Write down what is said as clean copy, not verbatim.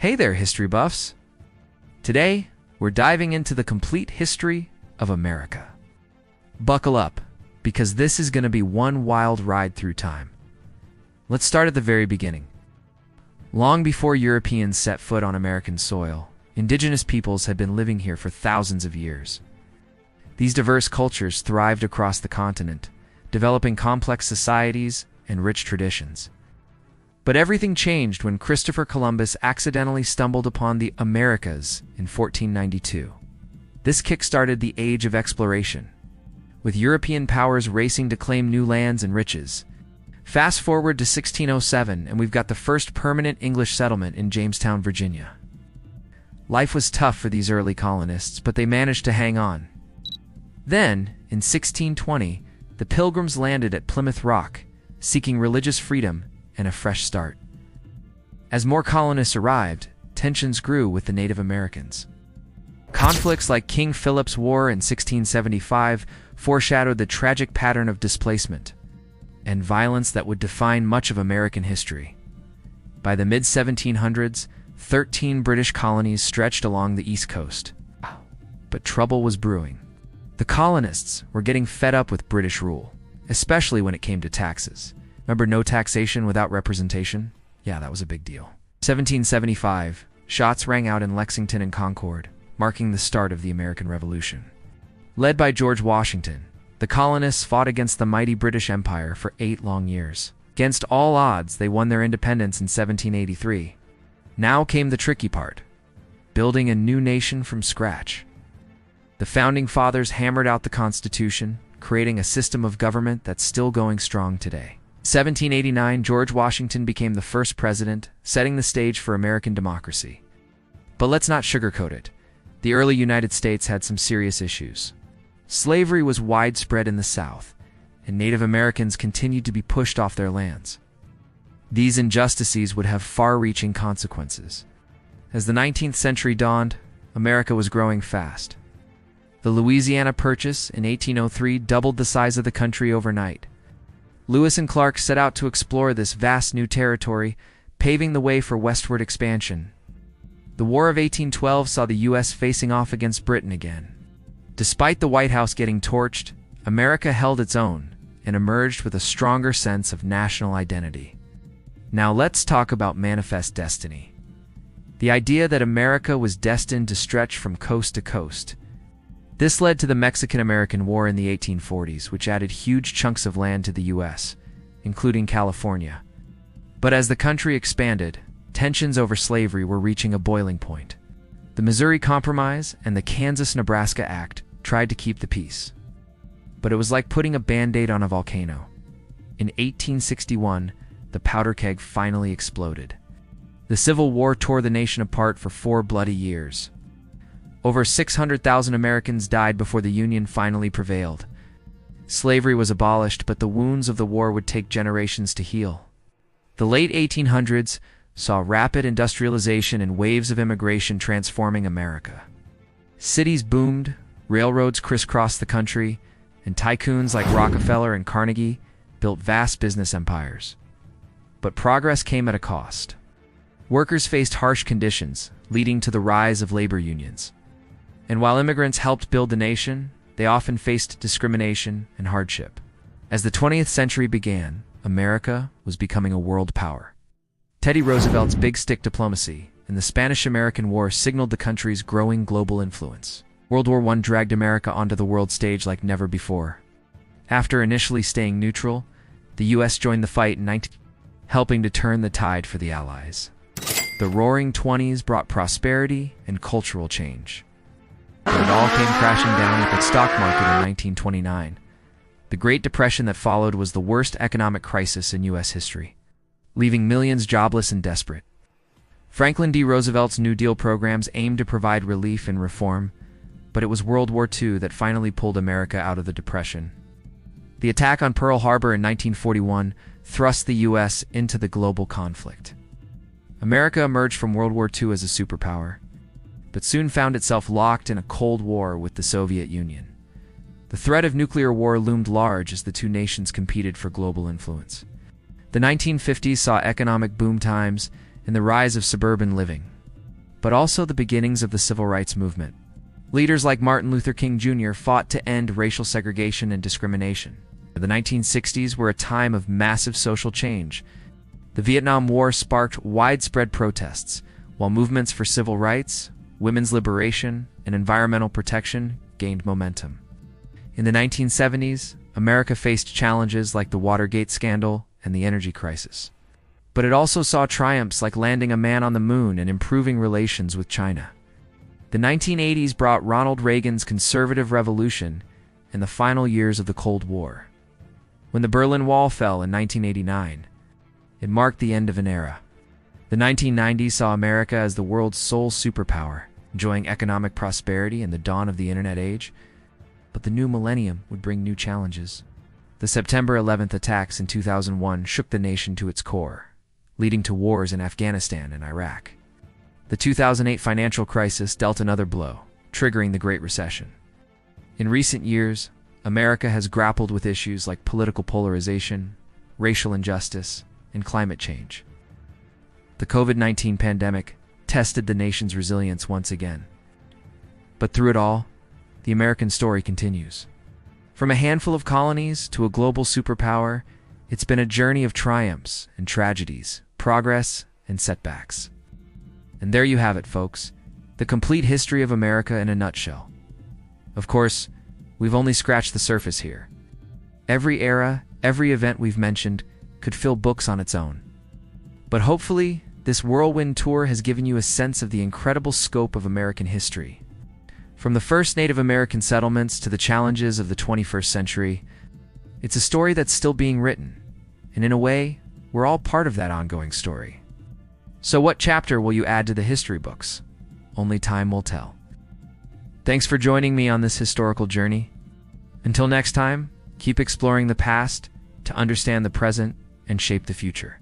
Hey there, history buffs! Today, we're diving into the complete history of America. Buckle up, because this is going to be one wild ride through time. Let's start at the very beginning. Long before Europeans set foot on American soil, indigenous peoples had been living here for thousands of years. These diverse cultures thrived across the continent, developing complex societies and rich traditions. But everything changed when Christopher Columbus accidentally stumbled upon the Americas in 1492. This kick-started the Age of Exploration, with European powers racing to claim new lands and riches. Fast forward to 1607, and we've got the first permanent English settlement in Jamestown, Virginia. Life was tough for these early colonists, but they managed to hang on. Then, in 1620, the Pilgrims landed at Plymouth Rock, seeking religious freedom and a fresh start. As more colonists arrived, tensions grew with the Native Americans. Conflicts like King Philip's War in 1675 foreshadowed the tragic pattern of displacement and violence that would define much of American history. By the mid-1700s, 13 British colonies stretched along the East Coast. But trouble was brewing. The colonists were getting fed up with British rule, especially when it came to taxes. Remember no taxation without representation? Yeah, that was a big deal. 1775, shots rang out in Lexington and Concord, marking the start of the American Revolution. Led by George Washington, the colonists fought against the mighty British Empire for 8 long years. Against all odds, they won their independence in 1783. Now came the tricky part: building a new nation from scratch. The Founding Fathers hammered out the Constitution, creating a system of government that's still going strong today. 1789, George Washington became the first president, setting the stage for American democracy. But let's not sugarcoat it. The early United States had some serious issues. Slavery was widespread in the South, and Native Americans continued to be pushed off their lands. These injustices would have far-reaching consequences. As the 19th century dawned, America was growing fast. The Louisiana Purchase in 1803 doubled the size of the country overnight. Lewis and Clark set out to explore this vast new territory, paving the way for westward expansion. The War of 1812 saw the U.S. facing off against Britain again. Despite the White House getting torched, America held its own and emerged with a stronger sense of national identity. Now let's talk about manifest destiny. The idea that America was destined to stretch from coast to coast. This led to the Mexican-American War in the 1840s, which added huge chunks of land to the U.S., including California. But as the country expanded, tensions over slavery were reaching a boiling point. The Missouri Compromise and the Kansas-Nebraska Act tried to keep the peace. But it was like putting a Band-Aid on a volcano. In 1861, the powder keg finally exploded. The Civil War tore the nation apart for 4 bloody years. Over 600,000 Americans died before the Union finally prevailed. Slavery was abolished, but the wounds of the war would take generations to heal. The late 1800s saw rapid industrialization and waves of immigration transforming America. Cities boomed, railroads crisscrossed the country, and tycoons like Rockefeller and Carnegie built vast business empires. But progress came at a cost. Workers faced harsh conditions, leading to the rise of labor unions. And while immigrants helped build the nation, they often faced discrimination and hardship. As the 20th century began, America was becoming a world power. Teddy Roosevelt's big stick diplomacy and the Spanish-American War signaled the country's growing global influence. World War I dragged America onto the world stage like never before. After initially staying neutral, the U.S. joined the fight in helping to turn the tide for the Allies. The Roaring '20s brought prosperity and cultural change. But it all came crashing down with the stock market in 1929. The Great Depression that followed was the worst economic crisis in U.S. history, leaving millions jobless and desperate. Franklin D. Roosevelt's New Deal programs aimed to provide relief and reform, but it was World War II that finally pulled America out of the Depression. The attack on Pearl Harbor in 1941 thrust the U.S. into the global conflict. America emerged from World War II as a superpower, but soon found itself locked in a Cold War with the Soviet Union. The threat of nuclear war loomed large as the two nations competed for global influence. The 1950s saw economic boom times and the rise of suburban living. but also the beginnings of the civil rights movement. Leaders like Martin Luther King Jr. fought to end racial segregation and discrimination. The 1960s were a time of massive social change. The Vietnam War sparked widespread protests, while movements for civil rights, women's liberation, and environmental protection gained momentum. In the 1970s, America faced challenges like the Watergate scandal and the energy crisis. But it also saw triumphs like landing a man on the moon and improving relations with China. The 1980s brought Ronald Reagan's conservative revolution and the final years of the Cold War. When the Berlin Wall fell in 1989, it marked the end of an era. The 1990s saw America as the world's sole superpower, enjoying economic prosperity and the dawn of the Internet age. But the new millennium would bring new challenges. The September 11th attacks in 2001 shook the nation to its core, leading to wars in Afghanistan and Iraq. The 2008 financial crisis dealt another blow, triggering the Great Recession. In recent years, America has grappled with issues like political polarization, racial injustice, and climate change. The COVID-19 pandemic tested the nation's resilience once again. But through it all, the American story continues. From a handful of colonies to a global superpower, it's been a journey of triumphs and tragedies, progress and setbacks. And there you have it, folks, the complete history of America in a nutshell. Of course, we've only scratched the surface here. Every era, every event we've mentioned could fill books on its own. But hopefully, this whirlwind tour has given you a sense of the incredible scope of American history. From the first Native American settlements to the challenges of the 21st century, it's a story that's still being written, and in a way, we're all part of that ongoing story. So what chapter will you add to the history books? Only time will tell. Thanks for joining me on this historical journey. Until next time, keep exploring the past to understand the present and shape the future.